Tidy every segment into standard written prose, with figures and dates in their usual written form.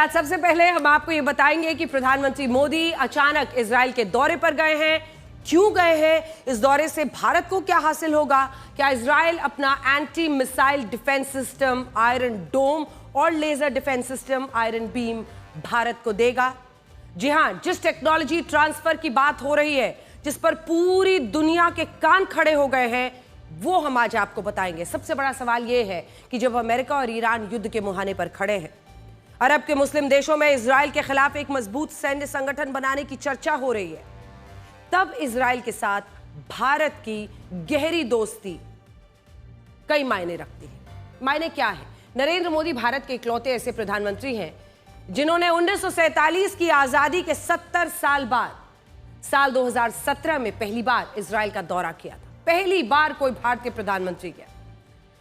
आज सबसे पहले हम आपको ये बताएंगे कि प्रधानमंत्री मोदी अचानक इजराइल के दौरे पर गए हैं, क्यों गए हैं, इस दौरे से भारत को क्या हासिल होगा, क्या इजराइल अपना anti missile defence system iron dome और laser defence system iron beam Bharat को देगा। जी हां, जिस टेक्नोलॉजी ट्रांसफर की बात हो रही है, जिस पर पूरी दुनिया के कान खड़े हो गए हैं, वो हम आज आपको बताएंगे। सबसे बड़ा सवाल यह है कि जब अमेरिका और ईरान युद्ध के मुहाने पर खड़े हैं, अरब के मुस्लिम देशों में इजराइल के खिलाफ एक मजबूत सैन्य संगठन बनाने की चर्चा हो रही है, तब इजराइल के साथ भारत की गहरी दोस्ती कई मायने रखती है। मायने क्या है? नरेंद्र मोदी भारत के इकलौते ऐसे प्रधानमंत्री हैं जिन्होंने 1947 की आजादी के 70 साल बाद साल 2017 में पहली बार इजराइल का दौरा किया था। पहली बार कोई भारतीय प्रधानमंत्री गया।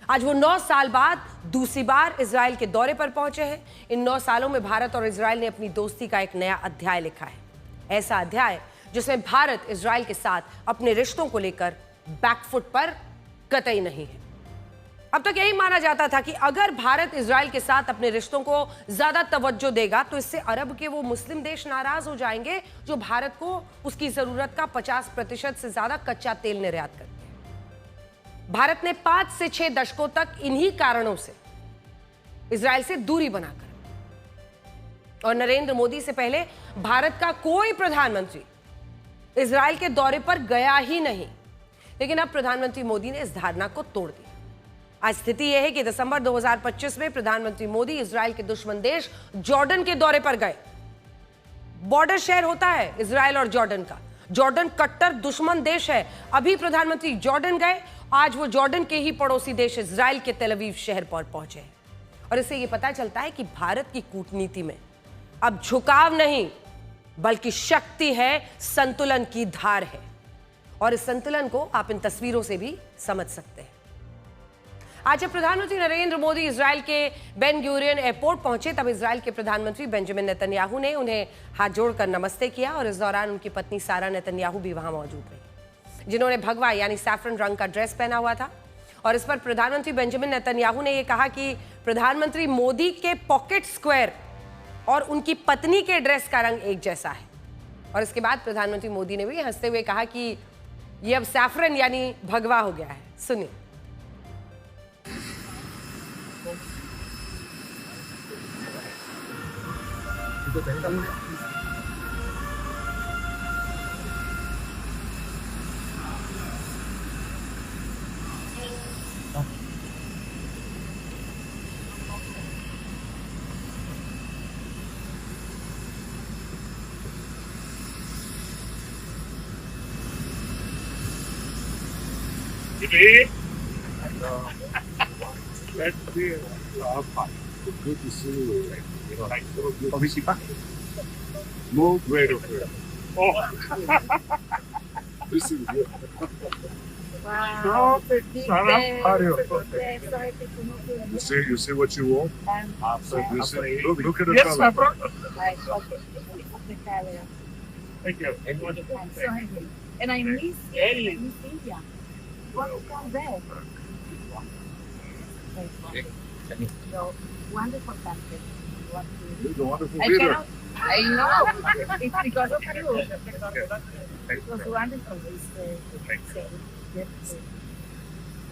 आज वो 9 साल बाद दूसरी बार इजराइल के दौरे पर पहुंचे हैं। इन 9 सालों में भारत और इजराइल ने अपनी दोस्ती का एक नया अध्याय लिखा है, ऐसा अध्याय जिसमें भारत इजराइल के साथ अपने रिश्तों को लेकर बैकफुट पर कतई नहीं है। अब तक यही माना जाता था कि अगर भारत इजराइल के साथ अपने रिश्तों को ज्यादा तवज्जो देगा तो इससे अरब के वो मुस्लिम देश नाराज हो जाएंगे जो भारत को उसकी जरूरत का 50% से ज्यादा कच्चा तेल निर्यात करते हैं। भारत ने 5 से 6 दशकों तक इन्हीं कारणों से इजराइल से दूरी बनाकर, और नरेंद्र मोदी से पहले भारत का कोई प्रधानमंत्री इजराइल के दौरे पर गया ही नहीं। लेकिन अब प्रधानमंत्री मोदी ने इस धारणा को तोड़ दिया। आज स्थिति यह है कि दिसंबर 2025 में प्रधानमंत्री मोदी इजराइल के दुश्मन देश जॉर्डन के दौरे पर गए। बॉर्डर शहर होता है इजराइल और जॉर्डन का। जॉर्डन कट्टर दुश्मन देश है। अभी प्रधानमंत्री जॉर्डन गए, आज वो जॉर्डन के ही पड़ोसी देश इजराइल के तेल अवीव शहर पर पहुंचे हैं। और इससे ये पता चलता है कि भारत की कूटनीति में अब झुकाव नहीं बल्कि शक्ति है, संतुलन की धार है। और इस संतुलन को आप इन तस्वीरों से भी समझ सकते हैं। आज जब प्रधानमंत्री नरेंद्र मोदी इजराइल के बेन गुरियन एयरपोर्ट पहुंचे, तब इजराइल के प्रधानमंत्री बेंजामिन नेतन्याहू ने उन्हें हाथ जोड़कर नमस्ते किया और इस दौरान उनकी पत्नी सारा नेतन्याहू भी वहां मौजूद रही, जिन्होंने भगवा यानी सैफरन रंग का ड्रेस पहना हुआ था। और इस पर प्रधानमंत्री बेंजामिन नेतन्याहू ने यह कहा कि प्रधानमंत्री मोदी के पॉकेट स्क्वायर और उनकी पत्नी के ड्रेस का रंग एक जैसा है। और इसके बाद प्रधानमंत्री मोदी ने भी हंसते हुए कहा कि यह अब सैफरन यानी भगवा हो गया है। सुनिए। Good to see you. Move right over. Oh, this is good. Wow, You see what you want? Look at the yes, color. my brother. Thank you. And I miss India. Welcome back. So wonderful country. He's a wonderful I leader. cannot. I know. It's because of you. It was wonderful.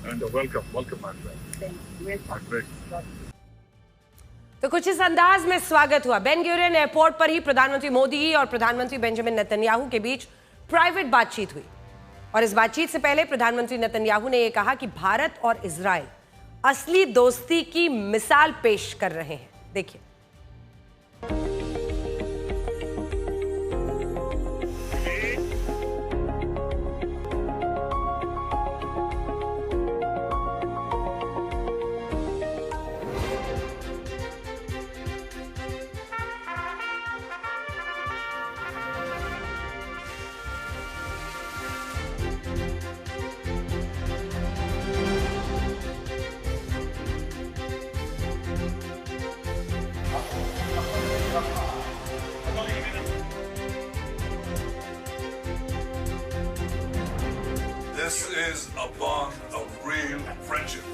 And welcome, my friend. My friend. तो कुछ इस अंदाज में स्वागत हुआ। Ben Gurion airport पर ही प्रधानमंत्री मोदी और प्रधानमंत्री बेंजामिन नेतन्याहू के बीच प्राइवेट बातचीत हुई। और इस बातचीत से पहले प्रधानमंत्री नेतन्याहू ने यह कहा कि भारत और इजराइल असली दोस्ती की मिसाल पेश कर रहे हैं। देखिए। This is a bond of real friendship.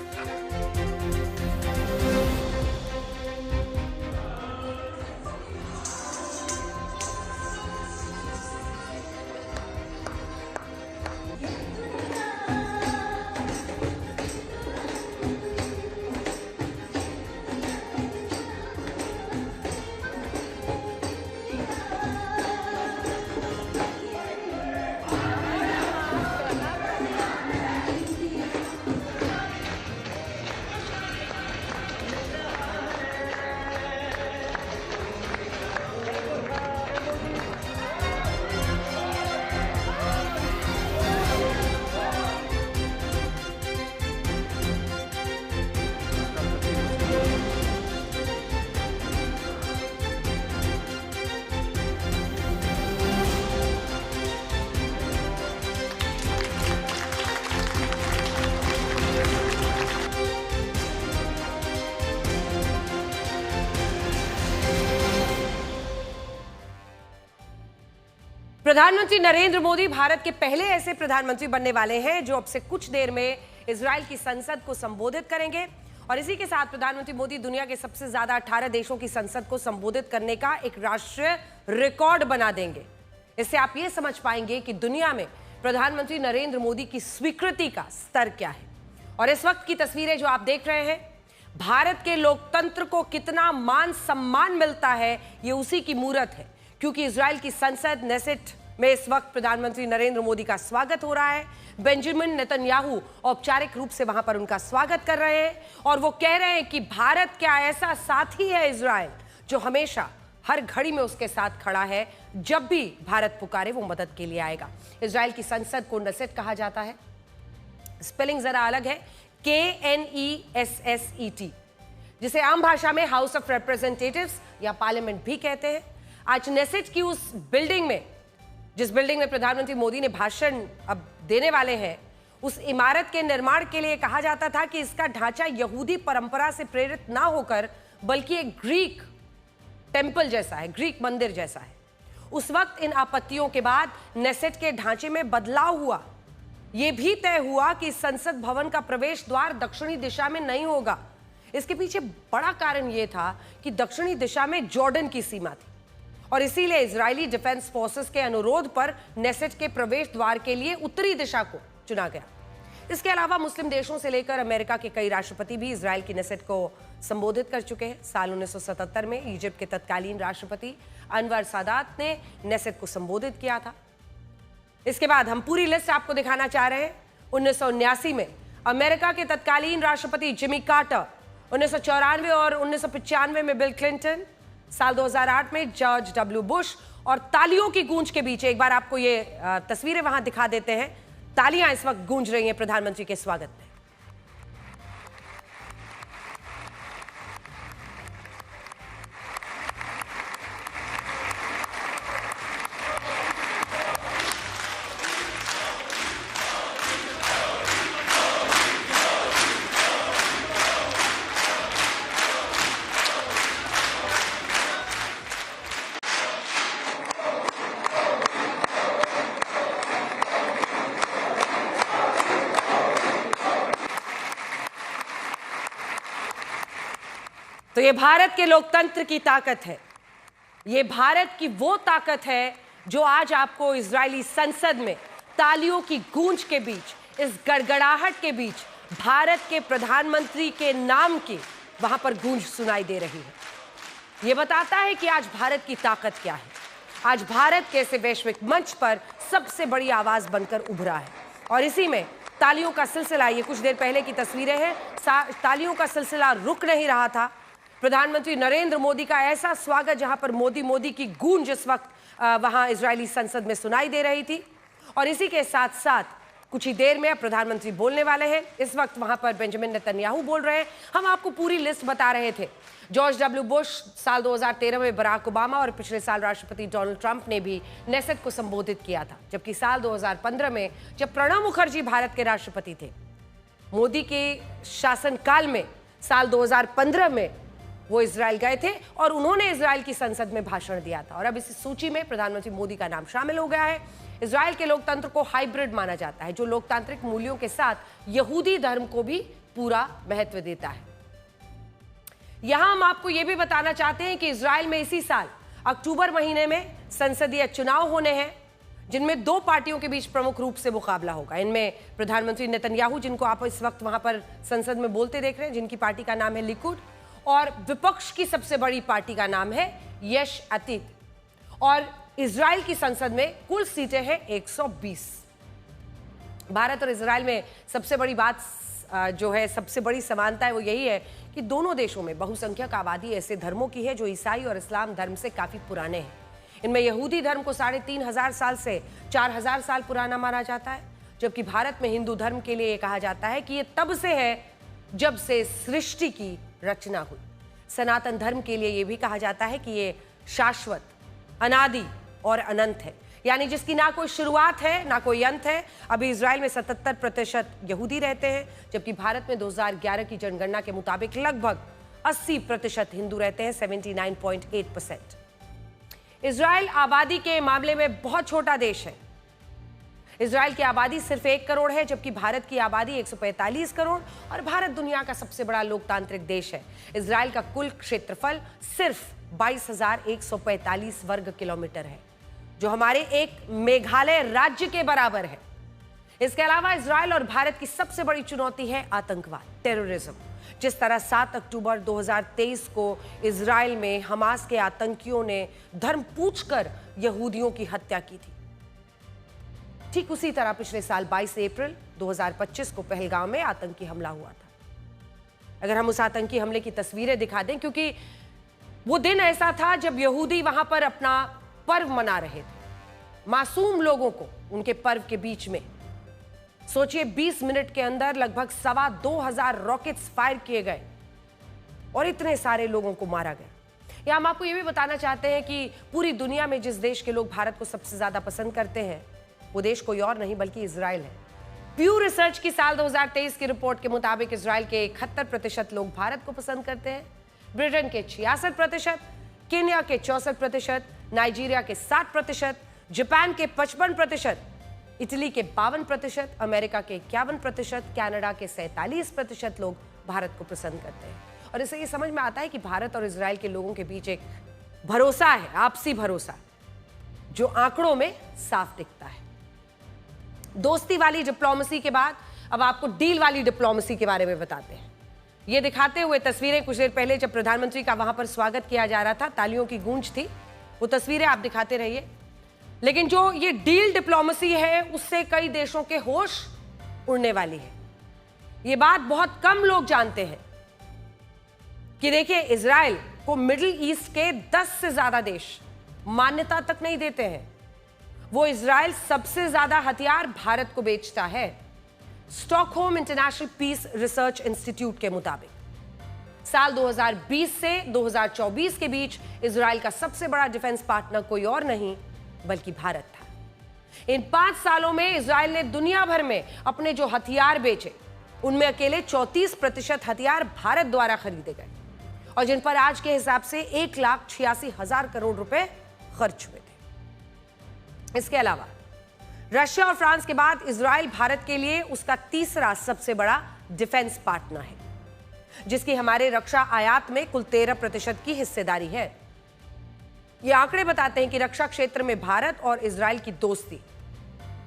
प्रधानमंत्री नरेंद्र मोदी भारत के पहले ऐसे प्रधानमंत्री बनने वाले हैं जो अब से कुछ देर में इजराइल की संसद को संबोधित करेंगे। और इसी के साथ प्रधानमंत्री मोदी दुनिया के सबसे ज्यादा 18 देशों की संसद को संबोधित करने का एक राष्ट्रीय रिकॉर्ड बना देंगे। इससे आप ये समझ पाएंगे कि दुनिया में प्रधानमंत्री नरेंद्र मोदी की स्वीकृति का स्तर क्या है। और इस वक्त की तस्वीरें जो आप देख रहे हैं, भारत के लोकतंत्र को कितना मान सम्मान मिलता है, ये उसी की मूरत है। क्योंकि इजराइल की संसद नेसेट में इस वक्त प्रधानमंत्री नरेंद्र मोदी का स्वागत हो रहा है। बेंजामिन नेतन्याहू औपचारिक रूप से वहां पर उनका स्वागत कर रहे हैं और वो कह रहे हैं कि भारत क्या ऐसा साथी है इजराइल जो हमेशा हर घड़ी में उसके साथ खड़ा है, जब भी भारत पुकारे वो मदद के लिए आएगा। इजराइल की संसद को नेसेट कहा जाता है, स्पेलिंग जरा अलग है, KNESSET, जिसे आम भाषा में हाउस ऑफ रिप्रेजेंटेटिव्स या पार्लियामेंट भी कहते हैं। आज नेसेट की उस बिल्डिंग में, जिस बिल्डिंग में प्रधानमंत्री मोदी ने भाषण अब देने वाले हैं, उस इमारत के निर्माण के लिए कहा जाता था कि इसका ढांचा यहूदी परंपरा से प्रेरित ना होकर बल्कि एक ग्रीक टेंपल जैसा है, ग्रीक मंदिर जैसा है। उस वक्त इन आपत्तियों के बाद नेसेट के ढांचे में बदलाव हुआ। यह भी तय हुआ कि संसद भवन का प्रवेश द्वार दक्षिणी दिशा में नहीं होगा। इसके पीछे बड़ा कारण यह था कि दक्षिणी दिशा में जॉर्डन की सीमा थी और इसीलिए इजरायली डिफेंस फोर्सेस के अनुरोध पर नेसेट के प्रवेश द्वार के लिए उत्तरी दिशा को चुना गया। इसके अलावा मुस्लिम देशों से लेकर अमेरिका के कई राष्ट्रपति भी इजराइल की नेसेट को संबोधित कर चुके हैं। साल 1977 में इजिप्ट के तत्कालीन राष्ट्रपति अनवर सादात ने नेसेट को संबोधित किया था। इसके बाद हम पूरी लिस्ट आपको दिखाना चाह रहे हैं। 1979 में अमेरिका के तत्कालीन राष्ट्रपति जिमी कार्टर, 1994 और 1995 में बिल क्लिंटन, साल 2008 में जॉर्ज डब्ल्यू बुश। और तालियों की गूंज के बीच एक बार आपको ये तस्वीरें वहां दिखा देते हैं। तालियां इस वक्त गूंज रही हैं प्रधानमंत्री के स्वागत में। तो ये भारत के लोकतंत्र की ताकत है। ये भारत की वो ताकत है जो आज आपको इजरायली संसद में तालियों की गूंज के बीच, इस गड़गड़ाहट के बीच भारत के प्रधानमंत्री के नाम की वहां पर गूंज सुनाई दे रही है। ये बताता है कि आज भारत की ताकत क्या है। आज भारत कैसे वैश्विक मंच पर सबसे बड़ी आवाज बनकर उभरा है। और इसी में तालियों का सिलसिला, ये कुछ देर पहले की तस्वीरें हैं, तालियों का सिलसिला रुक नहीं रहा था। प्रधानमंत्री नरेंद्र मोदी का ऐसा स्वागत, जहां पर मोदी मोदी की गूंज इस वक्त वहां इजरायली संसद में सुनाई दे रही थी। और इसी के साथ साथ कुछ ही देर में प्रधानमंत्री बोलने वाले हैं। इस वक्त वहां पर बेंजामिन नेतन्याहू बोल रहे हैं। हम आपको पूरी लिस्ट बता रहे थे। जॉर्ज डब्ल्यू बुश, साल 2013 में बराक ओबामा और पिछले साल राष्ट्रपति डोनाल्ड ट्रंप ने भी नेसेट को संबोधित किया था। जबकि साल 2015 में जब प्रणब मुखर्जी भारत के राष्ट्रपति थे, मोदी के शासनकाल में साल 2015 में वो इजराइल गए थे और उन्होंने इजराइल की संसद में भाषण दिया था। और अब इस सूची में प्रधानमंत्री मोदी का नाम शामिल हो गया है। इजराइल के लोकतंत्र को हाइब्रिड माना जाता है, जो लोकतांत्रिक मूल्यों के साथ यहूदी धर्म को भी पूरा महत्व देता है। यहां हम आपको यह भी बताना चाहते हैं कि इजराइल में इसी साल अक्टूबर महीने में संसदीय चुनाव होने हैं, जिनमें दो पार्टियों के बीच प्रमुख रूप से मुकाबला होगा। इनमें प्रधानमंत्री नेतन्याहू, जिनको आप इस वक्त वहां पर संसद में बोलते देख रहे हैं, जिनकी पार्टी का नाम है लिकुड, और विपक्ष की सबसे बड़ी पार्टी का नाम है यश अतीत। और इजराइल की संसद में कुल सीटें हैं 120। भारत और इजराइल में सबसे बड़ी बात जो है, सबसे बड़ी समानता है, वो यही है कि दोनों देशों में बहुसंख्यक आबादी ऐसे धर्मों की है जो ईसाई और इस्लाम धर्म से काफी पुराने हैं। इनमें यहूदी धर्म को 3500 साल से 4000 साल पुराना माना जाता है, जबकि भारत में हिंदू धर्म के लिए कहा जाता है कि ये तब से है जब से सृष्टि की रचना हुई। सनातन धर्म के लिए यह भी कहा जाता है कि ये शाश्वत, अनादि और अनंत है, यानी जिसकी ना कोई शुरुआत है ना कोई अंत है। अभी इजराइल में 77% यहूदी रहते हैं, जबकि भारत में 2011 की जनगणना के मुताबिक लगभग 80% हिंदू रहते हैं, 79.8%। इजराइल आबादी के मामले में बहुत छोटा देश है। इजराइल की आबादी सिर्फ 1 करोड़ है, जबकि भारत की आबादी 145 करोड़ और भारत दुनिया का सबसे बड़ा लोकतांत्रिक देश है। इजराइल का कुल क्षेत्रफल सिर्फ 22,145 वर्ग किलोमीटर है, जो हमारे एक मेघालय राज्य के बराबर है। इसके अलावा इजराइल और भारत की सबसे बड़ी चुनौती है आतंकवाद, टेररिज्म। जिस तरह 7 अक्टूबर 2023 को इजराइल में हमास के आतंकियों ने धर्म पूछकर यहूदियों की हत्या की थी, ठीक उसी तरह पिछले साल 22 अप्रैल 2025 को पहलगाम में आतंकी हमला हुआ था। अगर हम उस आतंकी हमले की तस्वीरें दिखा दें, क्योंकि वो दिन ऐसा था जब यहूदी वहां पर अपना पर्व मना रहे थे, मासूम लोगों को उनके पर्व के बीच में। सोचिए 20 मिनट के अंदर लगभग 2,2500 रॉकेट्स फायर किए गए और इतने सारे लोगों को मारा गया। या हम आपको यह भी बताना चाहते हैं कि पूरी दुनिया में जिस देश के लोग भारत को सबसे ज्यादा पसंद करते हैं, वो देश कोई और नहीं बल्कि इजराइल है। प्यू रिसर्च की साल 2023 की रिपोर्ट के मुताबिक इजराइल के 71% लोग भारत को पसंद करते हैं, ब्रिटेन के 66%, केन्या के 64%, नाइजीरिया के 60%, जापान के 55%, इटली के 52%, अमेरिका के 51%, कनाडा के 47% लोग भारत को पसंद करते हैं। और इससे ये समझ में आता है कि भारत और इजराइल के लोगों के बीच एक भरोसा है, आपसी भरोसा, जो आंकड़ों में साफ दिखता है। दोस्ती वाली डिप्लोमेसी के बाद अब आपको डील वाली डिप्लोमेसी के बारे में बताते हैं। ये दिखाते हुए तस्वीरें कुछ देर पहले जब प्रधानमंत्री का वहां पर स्वागत किया जा रहा था, तालियों की गूंज थी, वो तस्वीरें आप दिखाते रहिए। लेकिन जो ये डील डिप्लोमेसी है, उससे कई देशों के होश उड़ने वाली है। ये बात बहुत कम लोग जानते हैं कि देखिए, इजराइल को मिडिल ईस्ट के 10 से ज्यादा देश मान्यता तक नहीं देते हैं। वो इजराइल सबसे ज्यादा हथियार भारत को बेचता है। Stockholm International Peace Research Institute के मुताबिक साल 2020 से 2024 के बीच इजराइल का सबसे बड़ा डिफेंस पार्टनर कोई और नहीं बल्कि भारत था। इन 5 सालों में इजराइल ने दुनिया भर में अपने जो हथियार बेचे, उनमें अकेले 34% हथियार भारत द्वारा खरीदे गए और जिन पर आज के हिसाब से 1,86,000 करोड़ रुपए खर्च हुए थे। इसके अलावा रशिया और फ्रांस के बाद इजराइल भारत के लिए उसका तीसरा सबसे बड़ा डिफेंस पार्टनर है, जिसकी हमारे रक्षा आयात में कुल 13% की हिस्सेदारी है। ये आंकड़े बताते हैं कि रक्षा क्षेत्र में भारत और इजराइल की दोस्ती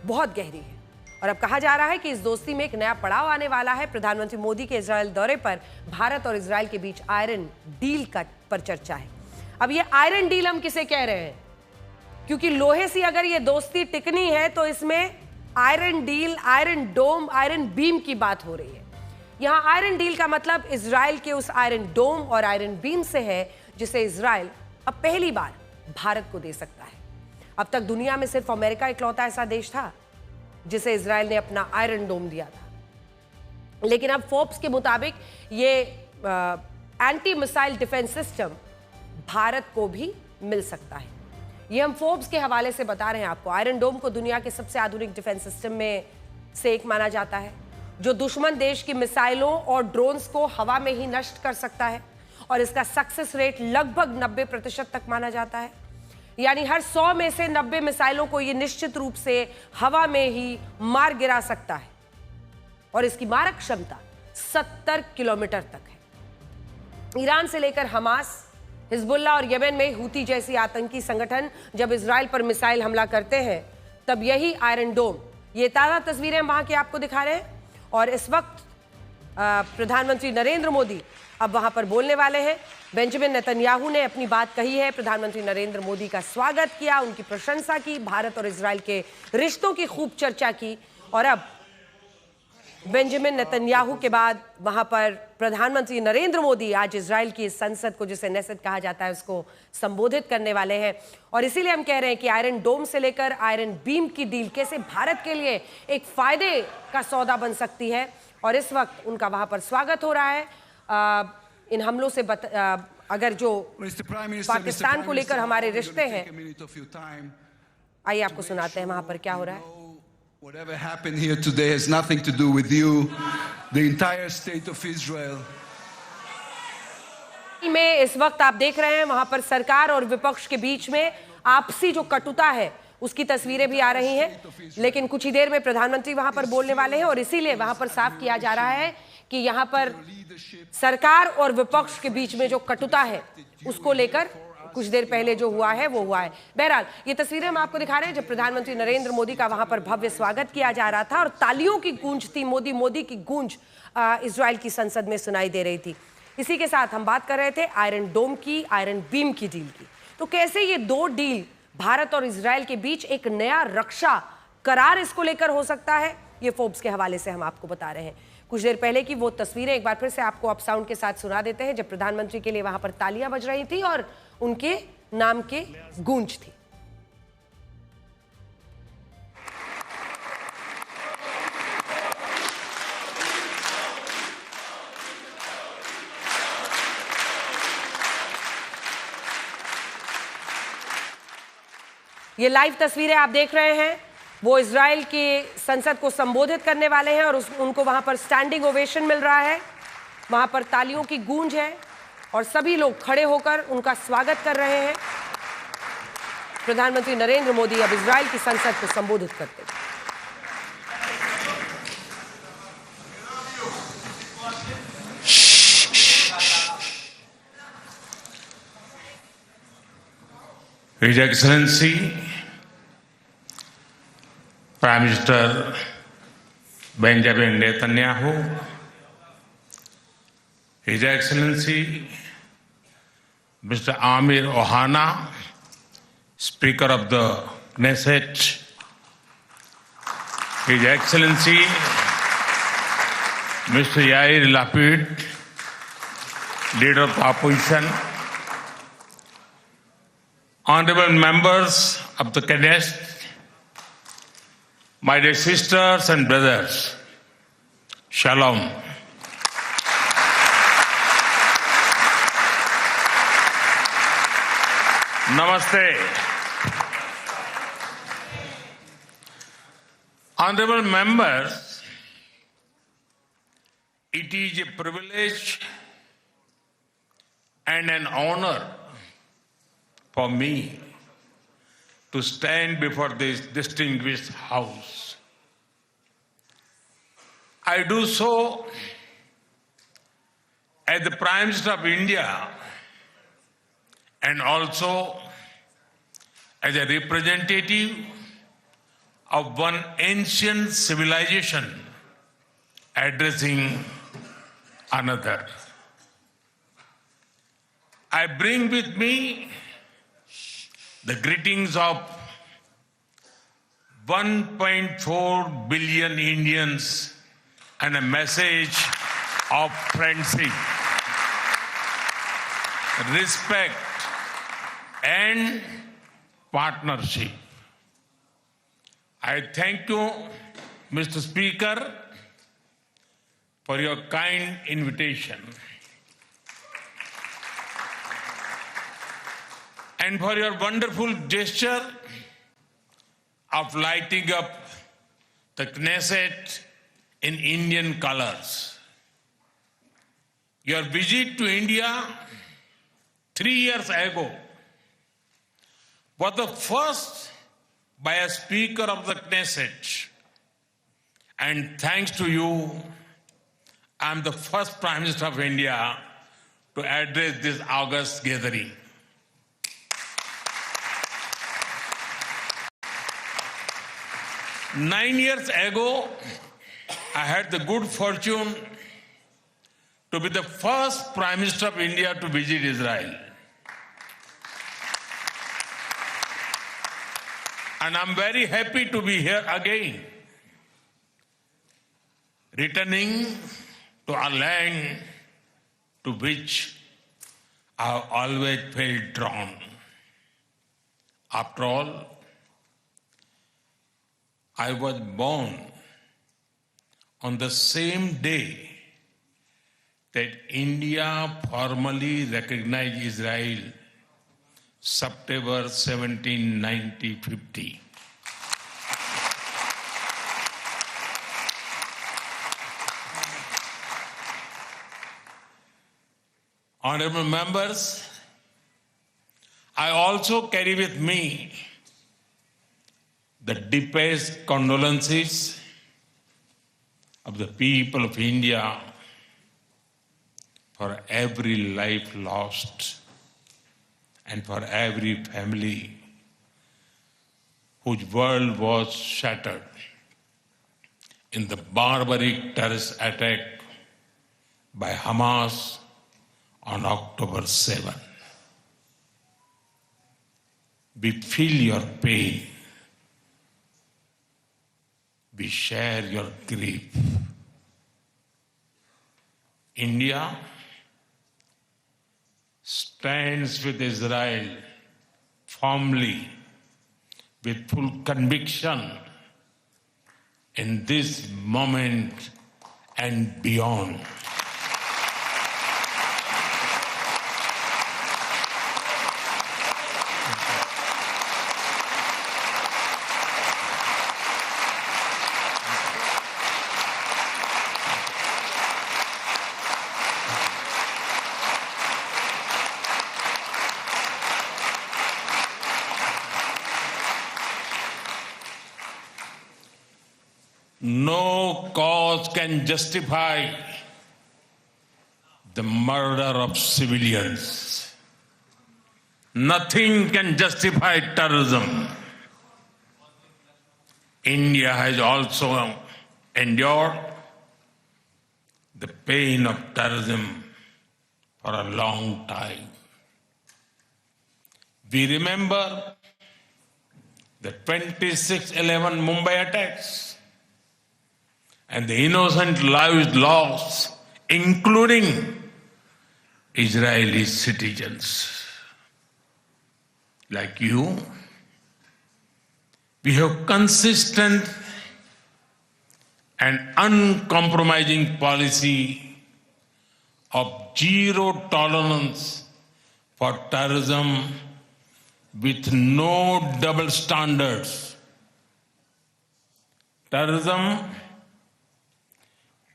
बहुत गहरी है और अब कहा जा रहा है कि इस दोस्ती में एक नया पड़ाव आने वाला है। प्रधानमंत्री मोदी के इजराइल दौरे पर भारत और इजराइल के बीच आयरन डील पर चर्चा है। अब ये आयरन डील हम किसे कह रहे हैं, क्योंकि लोहे से अगर ये दोस्ती टिकनी है तो इसमें आयरन डील, आयरन डोम, आयरन बीम की बात हो रही है। यहां आयरन डील का मतलब इजराइल के उस आयरन डोम और आयरन बीम से है जिसे इजराइल अब पहली बार भारत को दे सकता है। अब तक दुनिया में सिर्फ अमेरिका इकलौता ऐसा देश था जिसे इजराइल ने अपना आयरन डोम दिया था, लेकिन अब फोर्ब्स के मुताबिक ये anti missile defence system Bharat को भी मिल सकता है। ये हम फोर्ब्स के हवाले से बता रहे हैं आपको। आयरन डोम को दुनिया के सबसे आधुनिक डिफेंस सिस्टम में से एक माना जाता है, जो दुश्मन देश की मिसाइलों और ड्रोन्स को हवा में ही नष्ट कर सकता है और इसका सक्सेस रेट लगभग 90% तक माना जाता है। यानी हर 100 में से 90 मिसाइलों को यह निश्चित रूप से हवा में ही मार गिरा सकता है और इसकी मारक क्षमता 70 किलोमीटर तक है। ईरान से लेकर हमास, हिजबुल्लाह और यमन में हूती जैसी आतंकी संगठन जब इजराइल पर मिसाइल हमला करते हैं, तब यही आयरन डोम, ये ताज़ा तस्वीरें हम वहां की आपको दिखा रहे हैं। और इस वक्त प्रधानमंत्री नरेंद्र मोदी अब वहां पर बोलने वाले हैं। बेंजामिन नेतन्याहू ने अपनी बात कही है, प्रधानमंत्री नरेंद्र मोदी का स्वागत किया, उनकी प्रशंसा की, भारत और इजराइल के रिश्तों की खूब चर्चा की। और अब बेंजामिन नेतन्याहू के बाद वहां पर प्रधानमंत्री नरेंद्र मोदी आज इजराइल की संसद को, जिसे नेसेट कहा जाता है, उसको संबोधित करने वाले हैं। और इसीलिए हम कह रहे हैं कि आयरन डोम से लेकर आयरन बीम की डील कैसे भारत के लिए एक फायदे का सौदा बन सकती है। और इस वक्त उनका वहां पर स्वागत हो रहा है। इन हमलों से अगर जो पाकिस्तान को लेकर हमारे रिश्ते हैं, आइए आपको सुनाते हैं वहां पर क्या हो रहा है। Whatever happened here today has nothing to do with you. The entire state of Israel में इस वक्त आप देख रहे हैं वहां पर सरकार और विपक्ष के बीच में आपसी जो कटुता है उसकी तस्वीरें भी आ रही हैं, लेकिन कुछ ही देर में प्रधानमंत्री वहां पर बोलने वाले हैं और इसीलिए वहां पर साफ किया जा रहा है कि यहां पर सरकार और विपक्ष के बीच में जो कटुता है उसको लेकर कुछ देर पहले जो हुआ है वो हुआ है। बहरहाल ये तस्वीरें हम आपको दिखा रहे हैं जब प्रधानमंत्री नरेंद्र मोदी का वहां पर भव्य स्वागत किया जा रहा था और तालियों की गूंज थी, मोदी मोदी की गूंज इजराइल की संसद में सुनाई दे रही थी। इसी के साथ हम बात कर रहे थे आयरन डोम की, आयरन बीम की डील की। तो कैसे ये दो डील भारत और इजराइल के बीच एक नया रक्षा करार इसको लेकर हो सकता है, ये फोर्ब्स के हवाले से हम आपको बता रहे हैं। कुछ देर पहले की वो तस्वीरें एक बार फिर से आपको अप साउंड के साथ सुना देते हैं जब प्रधानमंत्री के लिए वहां पर तालियां बज रही थी और उनके नाम के गूंज थी। ये लाइव तस्वीरें आप देख रहे हैं, वो इजराइल की संसद को संबोधित करने वाले हैं और उनको वहां पर स्टैंडिंग ओवेशन मिल रहा है, वहां पर तालियों की गूंज है और सभी लोग खड़े होकर उनका स्वागत कर रहे हैं। प्रधानमंत्री नरेंद्र मोदी अब इजराइल की संसद को संबोधित करते हैं। His Excellency Prime Minister Benjamin Netanyahu, His Excellency Mr. Amir Ohana, Speaker of the Knesset, His Excellency Mr. Yair Lapid, Leader of the Opposition, Honorable members of the Knesset, my dear sisters and brothers, Shalom. Namaste. Honorable members, it is a privilege and an honor for me to stand before this distinguished House. I do so as the Prime Minister of India and also as a representative of one ancient civilization addressing another. I bring with me the greetings of 1.4 billion Indians and a message of friendship, respect, and partnership. I thank you, Mr. Speaker, for your kind invitation and for your wonderful gesture of lighting up the Knesset in Indian colors. Your visit to India 3 years ago was the first by a Speaker of the Knesset, and thanks to you, I am the first Prime Minister of India to address this august gathering. Nine years ago, I had the good fortune to be the first Prime Minister of India to visit Israel. And I'm very happy to be here again, returning to a land to which I have always felt drawn. After all, I was born on the same day that India formally recognized Israel, September 17, 1950. Honorable members, I also carry with me the deepest condolences of the people of India for every life lost and for every family whose world was shattered in the barbaric terrorist attack by Hamas on October 7. We feel your pain. We share your grief. India stands with Israel firmly, with full conviction in this moment and beyond. No cause can justify the murder of civilians. Nothing can justify terrorism. India has also endured the pain of terrorism for a long time. We remember the 26/11 Mumbai attacks and the innocent lives lost, including Israeli citizens. Like you, we have consistent and uncompromising policy of zero tolerance for terrorism with no double standards. Terrorism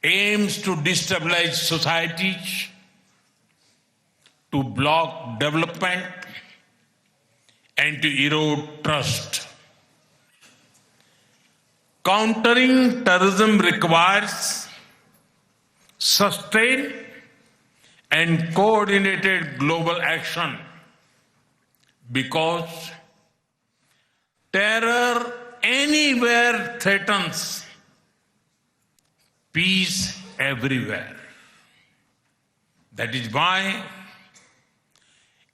aims to destabilize societies, to block development, and to erode trust. Countering terrorism requires sustained and coordinated global action because terror anywhere threatens peace everywhere. That is why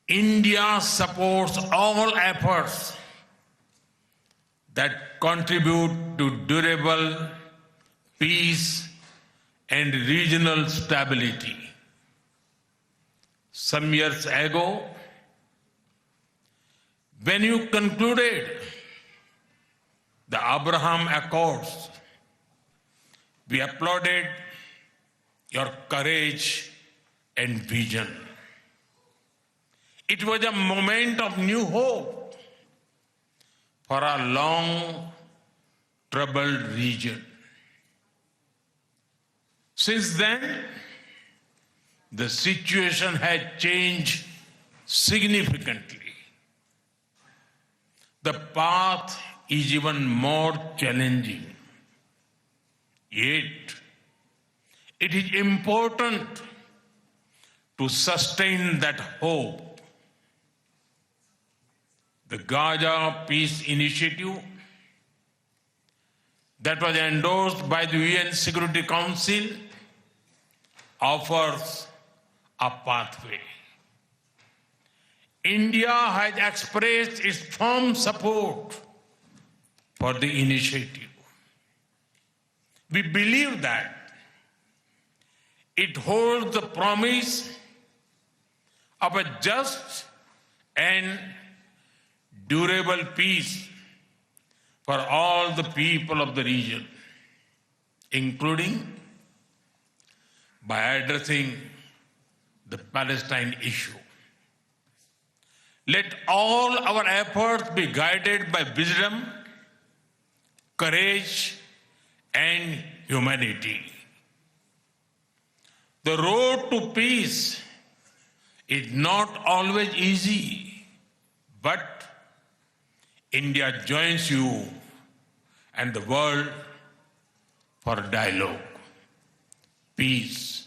India supports all efforts that contribute to durable peace and regional stability. Some years ago, when you concluded the Abraham Accords, we applauded your courage and vision. It was a moment of new hope for a long troubled region. Since then, the situation has changed significantly. The path is even more challenging. Yet, it is important to sustain that hope. The Gaza Peace Initiative that was endorsed by the UN Security Council offers a pathway. India has expressed its firm support for the initiative. We believe that it holds the promise of a just and durable peace for all the people of the region, including by addressing the Palestine issue. Let all our efforts be guided by wisdom, courage, and humanity. The road to peace is not always easy, but India joins you and the world for dialogue, peace,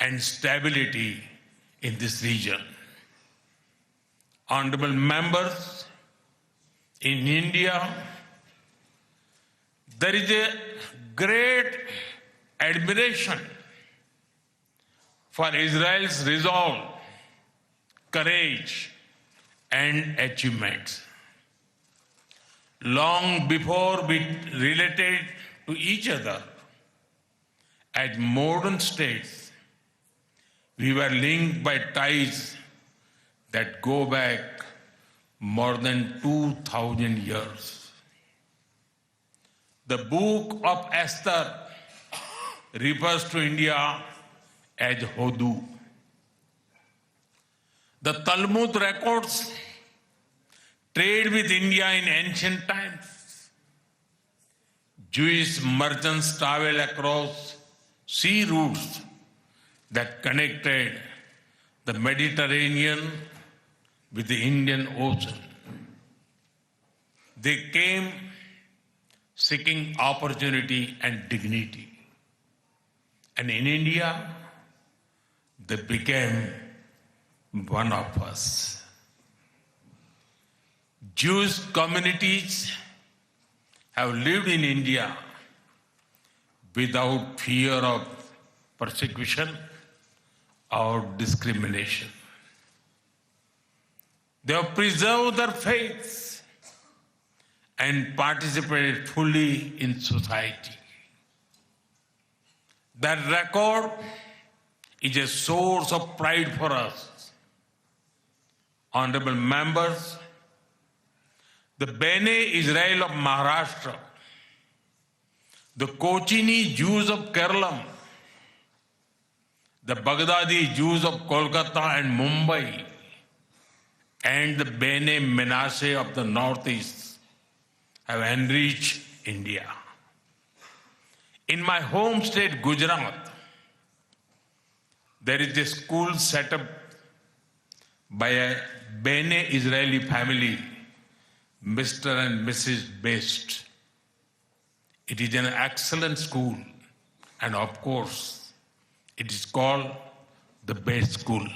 and stability in this region. Honorable members, in India, there is a great admiration for Israel's resolve, courage, and achievements. Long before we related to each other as modern states, we were linked by ties that go back more than 2,000 years. The book of Esther refers to India as Hodu. The Talmud records trade with India in ancient times. Jewish merchants traveled across sea routes that connected the Mediterranean with the Indian Ocean. They came seeking opportunity and dignity. And in India, they became one of us. Jewish communities have lived in India without fear of persecution or discrimination. They have preserved their faith and participated fully in society. That record is a source of pride for us. Honorable members, the Bene Israel of Maharashtra, the Kochini Jews of Kerala, the Baghdadi Jews of Kolkata and Mumbai, and the Bene Menashe of the Northeast have enriched India. In my home state, Gujarat, there is a school set up by a Bene Israeli family, Mr. and Mrs. Best. It is an excellent school, and of course, it is called the Best School.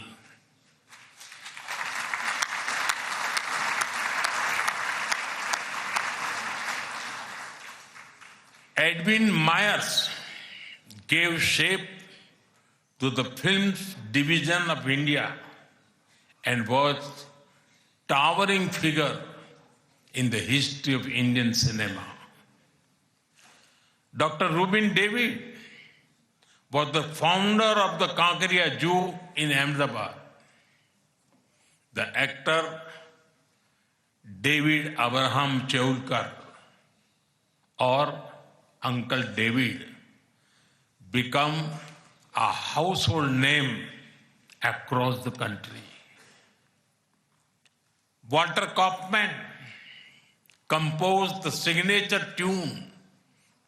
Edwin Myers gave shape to the film's division of India and was a towering figure in the history of Indian cinema. Dr. Rubin David was the founder of the Kankaria Zoo in Ahmedabad. The actor David Abraham Cheulkar, or Uncle David, become a household name across the country. Walter Kaufman composed the signature tune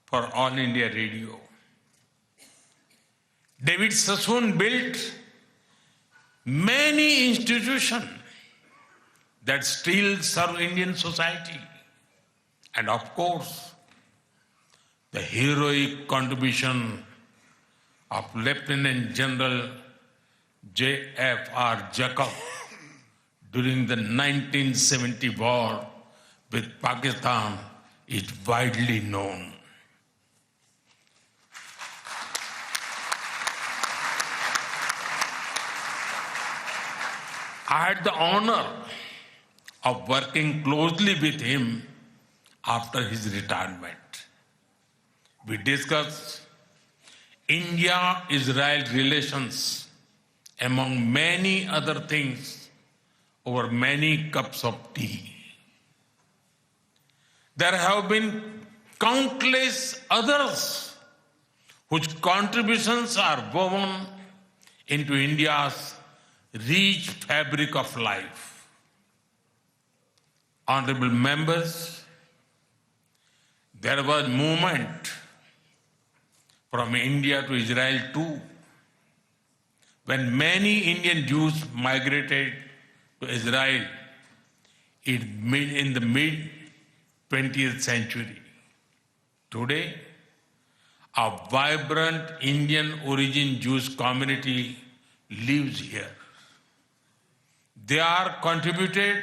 for All India Radio. David Sassoon built many institutions that still serve Indian society. And of course, the heroic contribution of Lieutenant General J.F.R. Jacob during the 1970 war with Pakistan is widely known. I had the honor of working closely with him after his retirement. We discussed India-Israel relations, among many other things, over many cups of tea. There have been countless others whose contributions are woven into India's rich fabric of life. Honorable members, there was movement from India to Israel too. when many Indian Jews migrated to Israel in the mid 20th century. Today, a vibrant Indian origin Jewish community lives here. They are contributed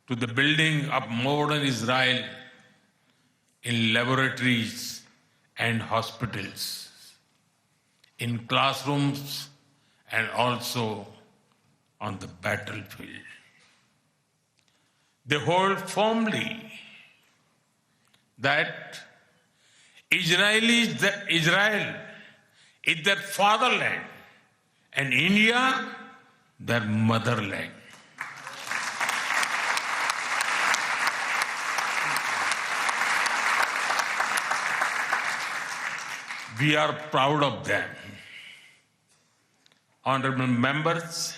to the building of modern Israel in laboratories and hospitals, in classrooms, and also on the battlefield. They hold firmly that Israel is their fatherland and India their motherland. We are proud of them. Honorable members,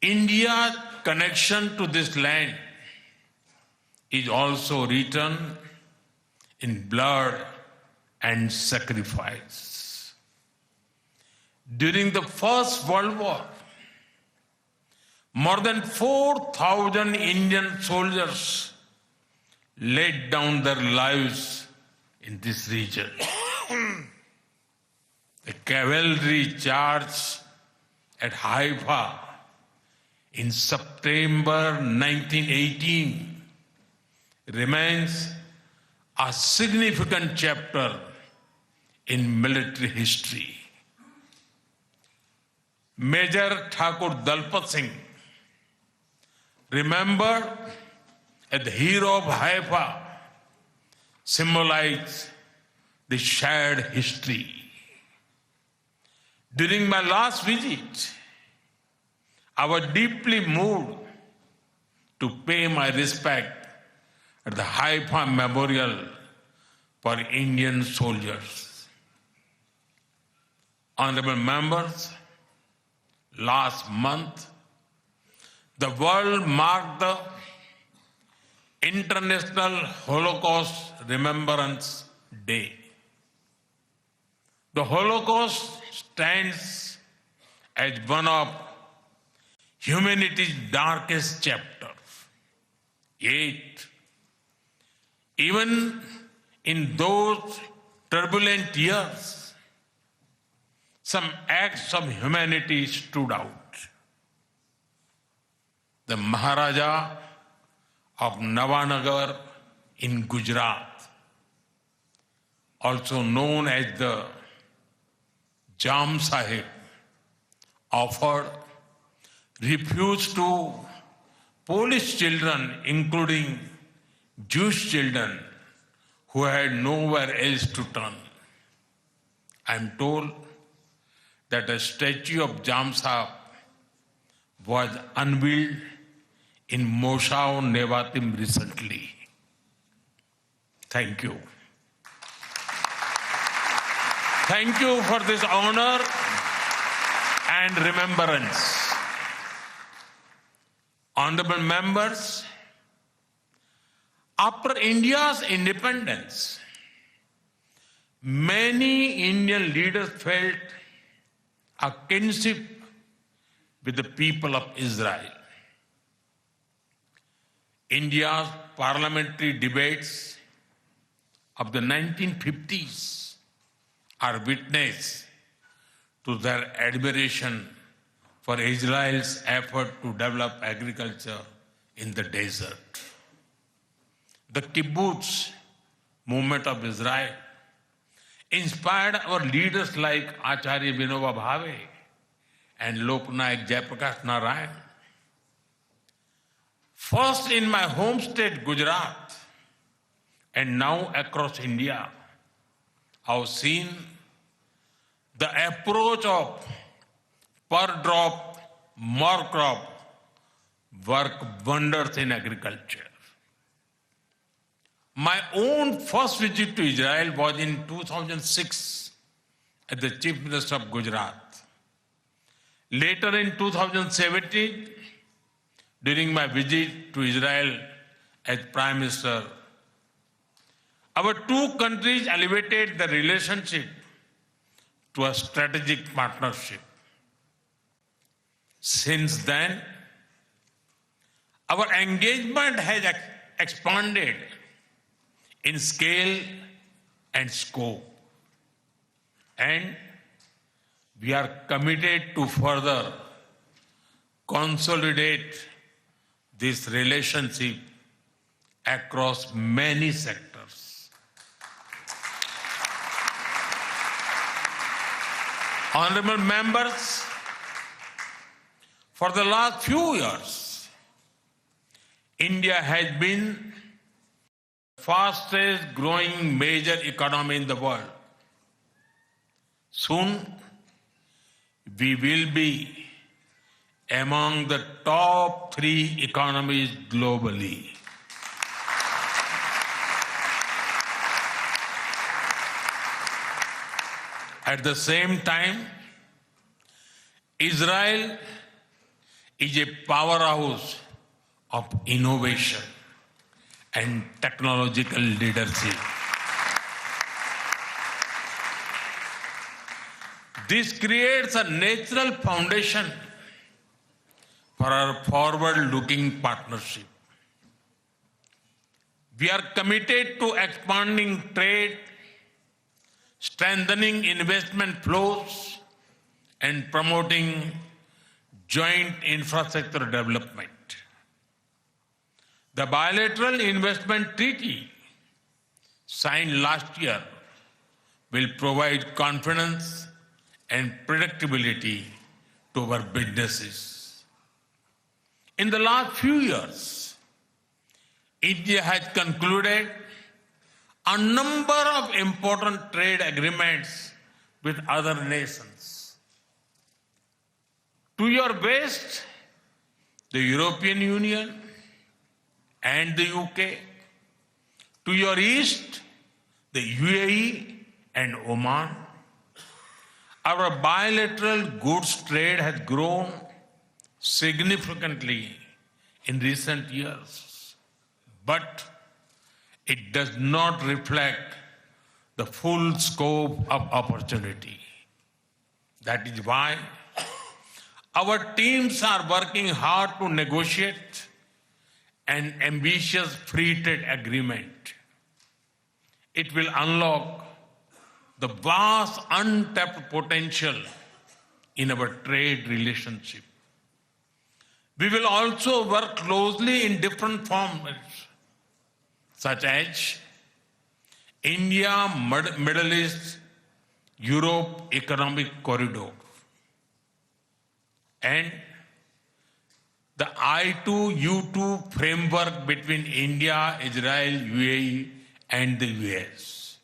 India's connection to this land is also written in blood and sacrifice. During the First World War, more than 4,000 Indian soldiers laid down their lives in this region. The cavalry charge at Haifa in September 1918 remains a significant chapter in military history. Major Thakur Dalpat Singh, remembered as the hero of Haifa, symbolized the shared history. During my last visit, I was deeply moved to pay my respect at the Haifa Memorial for Indian soldiers. Honorable members, last month, the world marked the International Holocaust Remembrance Day. The Holocaust stands as one of humanity's darkest chapters. Yet, even in those turbulent years, some acts of humanity stood out. The Maharaja of Navanagar in Gujarat, also known as the Jam Sahib, offered refuge to Polish children, including Jewish children who had nowhere else to turn. I am told that a statue of Jam Sahib was unveiled in Moshav Nevatim recently. Thank you. Thank you for this honor and remembrance. Honorable members, after India's independence, many Indian leaders felt a kinship with the people of Israel. India's parliamentary debates of the 1950s are witness to their admiration for Israel's effort to develop agriculture in the desert. The kibbutz movement of Israel inspired our leaders like Acharya Vinoba Bhave and Loknayak Jayaprakash Narayan. First in my home state, Gujarat, and now across India, I've seen the approach of per drop, more crop work wonders in agriculture. My own first visit to Israel was in 2006 as the Chief Minister of Gujarat. Later in 2017, during my visit to Israel as Prime Minister, our two countries elevated the relationship to a strategic partnership. Since then, our engagement has expanded in scale and scope, and we are committed to further consolidate this relationship across many sectors. Honorable members, for the last few years, India has been the fastest growing major economy in the world. Soon, we will be among the top 3 economies globally. At the same time, Israel is a powerhouse of innovation and technological leadership. This creates a natural foundation for our forward-looking partnership. We are committed to expanding trade, strengthening investment flows, and promoting joint infrastructure development. The bilateral investment treaty signed last year will provide confidence and predictability to our businesses. In the last few years, India has concluded a number of important trade agreements with other nations. To your west, the European Union and the UK. To your east, the UAE and Oman. Our bilateral goods trade has grown significantly in recent years, but it does not reflect the full scope of opportunity. That is why our teams are working hard to negotiate an ambitious free trade agreement. It will unlock the vast untapped potential in our trade relationship. We will also work closely in different formats, such as India, Middle East, Europe Economic Corridor, and the I2U2 framework between India, Israel, UAE, and the US.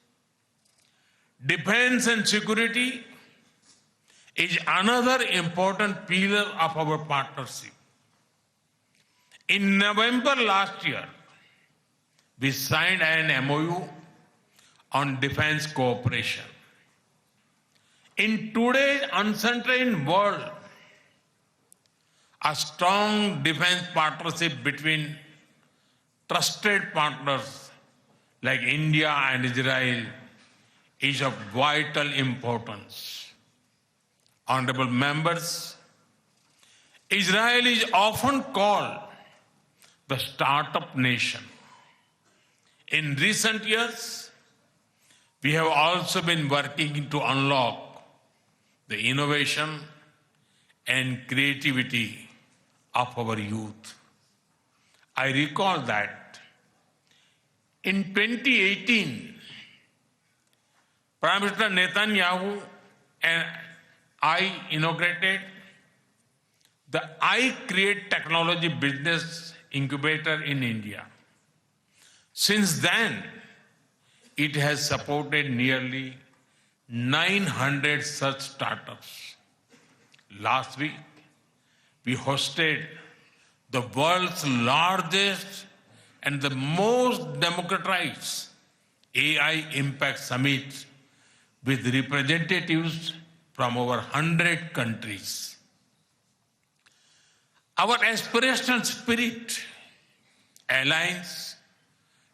Defense and security is another important pillar of our partnership. In November last year, we signed an MOU on defense cooperation. In today's uncertain world, a strong defense partnership between trusted partners like India and Israel is of vital importance. Honorable members, Israel is often called the startup nation. In recent years, we have also been working to unlock the innovation and creativity of our youth. I recall that in 2018, Prime Minister Netanyahu and I inaugurated the I Create Technology Business Incubator in India. Since then, it has supported nearly 900 such startups. Last week, we hosted the world's largest and the most democratized AI Impact Summit with representatives from over 100 countries. Our aspirational spirit aligns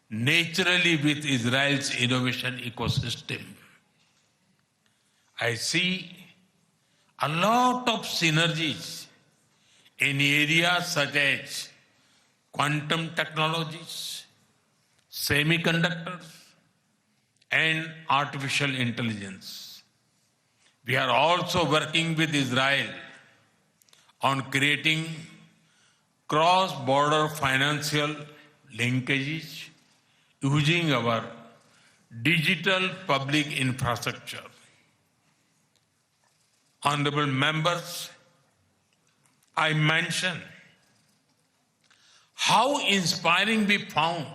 naturally with Israel's innovation ecosystem. I see a lot of synergies in areas such as quantum technologies, semiconductors, and artificial intelligence. We are also working with Israel on creating cross-border financial linkages using our digital public infrastructure. Honorable members, I mentioned how inspiring we found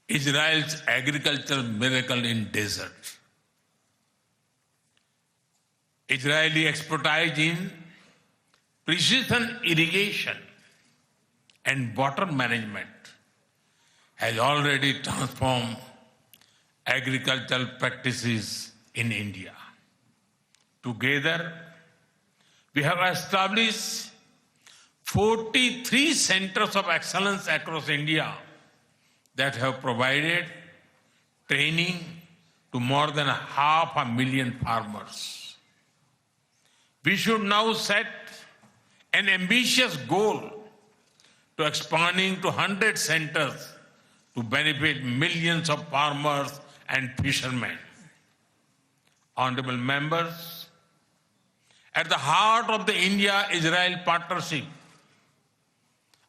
Israel's agricultural miracle in desert. Israeli expertise in precision irrigation and water management has already transformed agricultural practices in India. Together, we have established 43 centers of excellence across India that have provided training to more than 500,000 farmers. We should now set an ambitious goal to expanding to 100 centers to benefit millions of farmers and fishermen. Honorable members, at the heart of the India-Israel partnership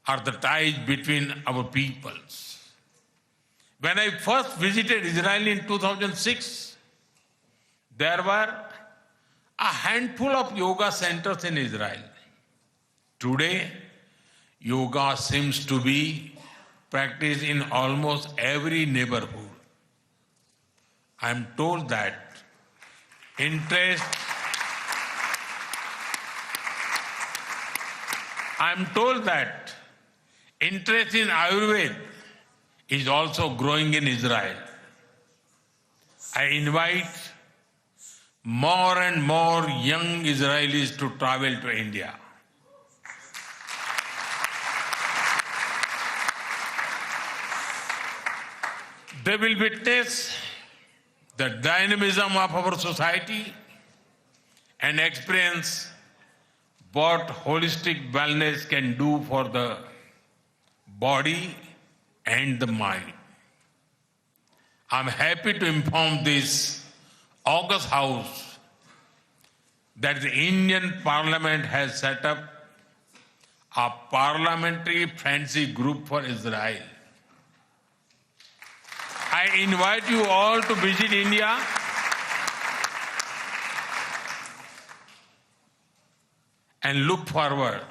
are the ties between our peoples. When I first visited Israel in 2006, there were a handful of yoga centers in Israel. Today, yoga seems to be practiced in almost every neighborhood. I am told that interest in Ayurveda is also growing in Israel. I invite more and more young Israelis to travel to India. They will witness the dynamism of our society and experience what holistic wellness can do for the body and the mind. I'm happy to inform this August House that the Indian Parliament has set up a parliamentary friendship group for Israel. I invite you all to visit India and look forward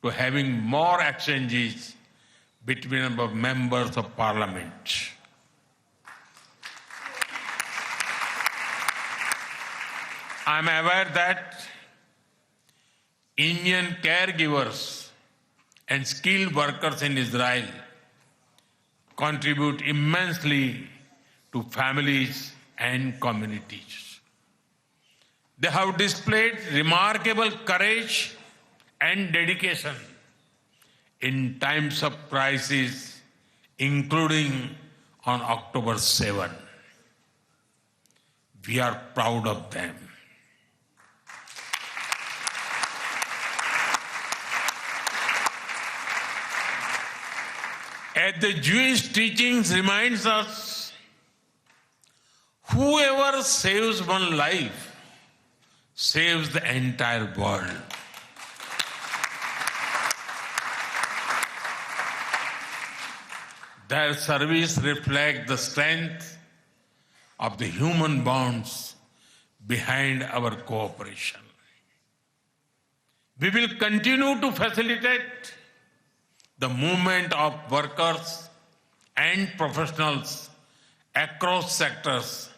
to having more exchanges between our members of parliament. I am aware that Indian caregivers and skilled workers in Israel contribute immensely to families and communities. They have displayed remarkable courage and dedication in times of crisis, including on October 7. We are proud of them. As the Jewish teachings reminds us, whoever saves one life saves the entire world. Their service reflects the strength of the human bonds behind our cooperation. We will continue to facilitate the movement of workers and professionals across sectors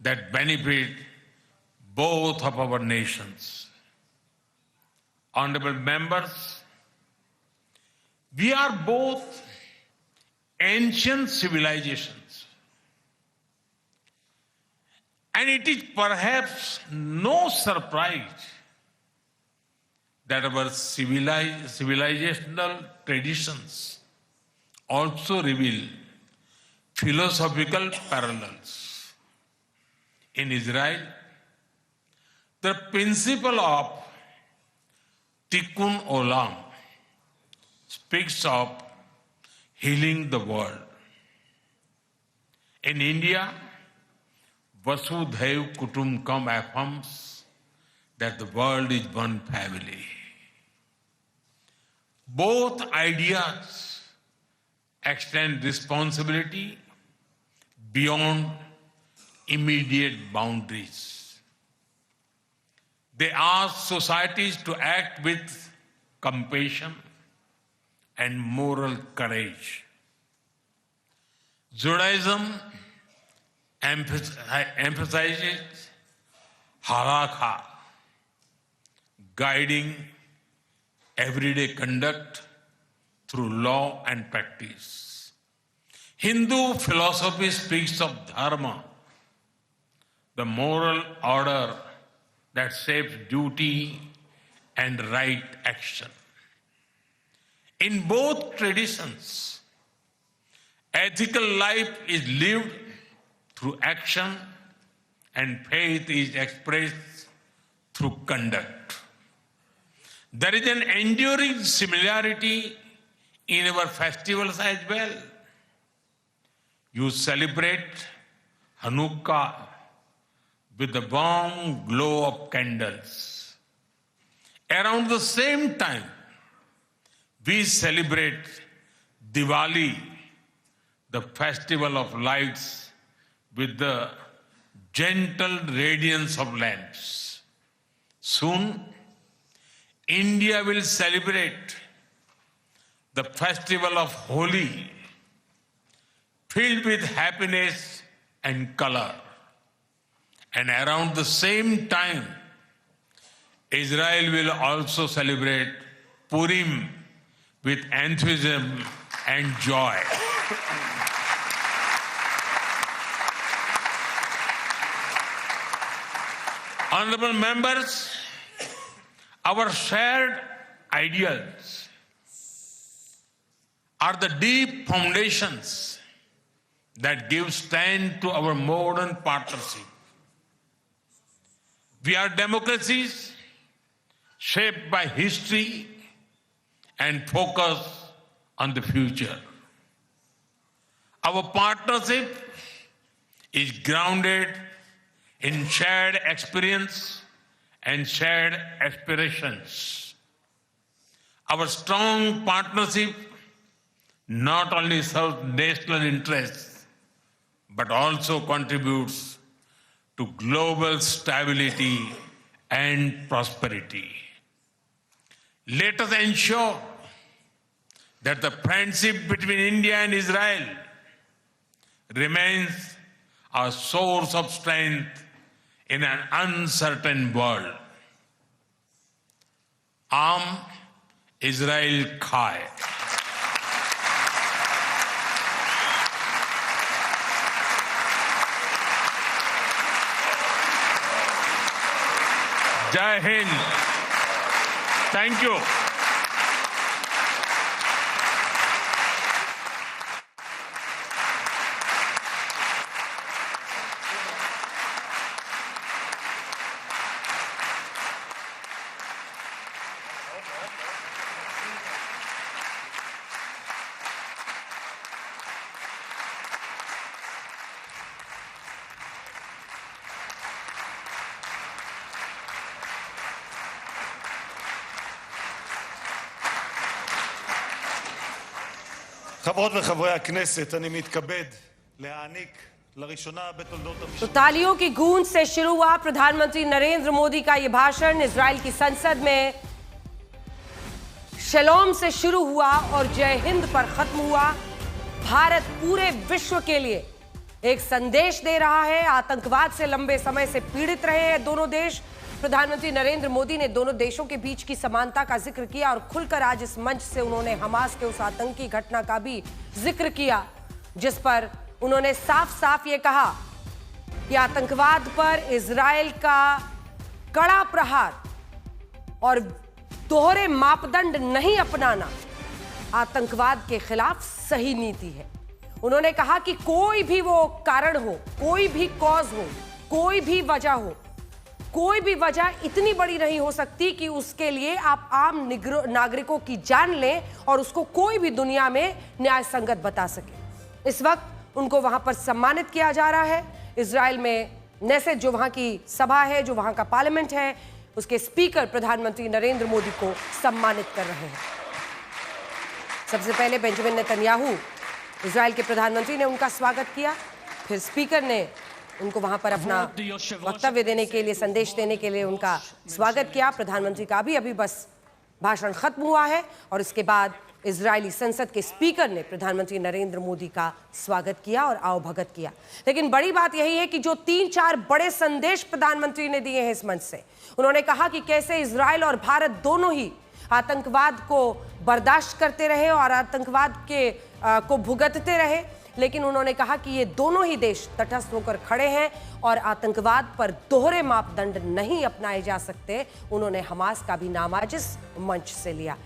that benefit both of our nations. Honorable members, we are both ancient civilizations, and it is perhaps no surprise that our civilizational traditions also reveal philosophical parallels. in Israel, the principle of Tikkun Olam speaks of healing the world. In India, Vasudhaiv Kutumbakam affirms that the world is one family. Both ideas extend responsibility beyond immediate boundaries. They ask societies to act with compassion and moral courage. Judaism emphasizes halakha, guiding everyday conduct through law and practice. Hindu philosophy speaks of dharma, the moral order that shapes duty and right action. In both traditions, ethical life is lived through action and faith is expressed through conduct. There is an enduring similarity in our festivals as well. You celebrate Hanukkah with the warm glow of candles. Around the same time, we celebrate Diwali, the festival of lights, with the gentle radiance of lamps. Soon, India will celebrate the festival of Holi, filled with happiness and color. And around the same time, Israel will also celebrate Purim with enthusiasm and joy. Honorable members, our shared ideals are the deep foundations that give strength to our modern partnership. We are democracies shaped by history and focused on the future. Our partnership is grounded in shared experience and shared aspirations. Our strong partnership not only serves national interests, but also contributes to global stability and prosperity. Let us ensure that the friendship between India and Israel remains a source of strength in an uncertain world. Am Israel Chai. Jai Hind. Thank you. חברות וחברי הכנסת, אני מתכבד להעניק לראשונה בתולדות तो המשכן. तालियों की गूंज से शुरू हुआ प्रधानमंत्री नरेंद्र मोदी का यह भाषण इजराइल की संसद में शलोम से शुरू हुआ और जय हिंद पर खत्म हुआ। भारत पूरे विश्व के लिए एक संदेश दे रहा है। आतंकवाद से लंबे समय से पीड़ित रहे हैं दोनों देश। प्रधानमंत्री नरेंद्र मोदी ने दोनों देशों के बीच की समानता का जिक्र किया और खुलकर आज इस मंच से उन्होंने हमास के उस आतंकी घटना का भी जिक्र किया, जिस पर उन्होंने साफ साफ ये कहा कि आतंकवाद पर इजराइल का कड़ा प्रहार और दोहरे मापदंड नहीं अपनाना आतंकवाद के खिलाफ सही नीति है। उन्होंने कहा कि कोई भी वो कारण हो, कोई भी कॉज हो, कोई भी वजह हो, कोई भी वजह इतनी बड़ी नहीं हो सकती कि उसके लिए आप आम नागरिकों की जान लें और उसको कोई भी दुनिया में न्याय संगत बता सके। इस वक्त उनको वहां पर सम्मानित किया जा रहा है। इजराइल में नेसेट, जो वहां की सभा है, जो वहां का पार्लियामेंट है, उसके स्पीकर प्रधानमंत्री नरेंद्र मोदी को सम्मानित कर रहे हैं। सबसे पहले बेंजामिन नेतन्याहू, इजराइल के प्रधानमंत्री, ने उनका स्वागत किया। फिर स्पीकर ने उनको वहां पर अपना वक्तव्य देने के लिए, संदेश देने के लिए उनका स्वागत किया। प्रधानमंत्री का भी अभी बस भाषण खत्म हुआ है और इसके बाद इजरायली संसद के स्पीकर ने प्रधानमंत्री नरेंद्र मोदी का स्वागत किया और आवभगत किया। लेकिन बड़ी बात यही है कि जो 3-4 बड़े संदेश प्रधानमंत्री ने दिए हैं इस मंच से, उन्होंने कहा कि कैसे इजराइल और भारत दोनों ही आतंकवाद को बर्दाश्त करते रहे और आतंकवाद को भुगतते रहे, लेकिन उन्होंने कहा कि ये दोनों ही देश तटस्थ होकर खड़े हैं और आतंकवाद पर दोहरे मापदंड नहीं अपनाए जा सकते। उन्होंने हमास का भी नाम आज इस मंच से लिया।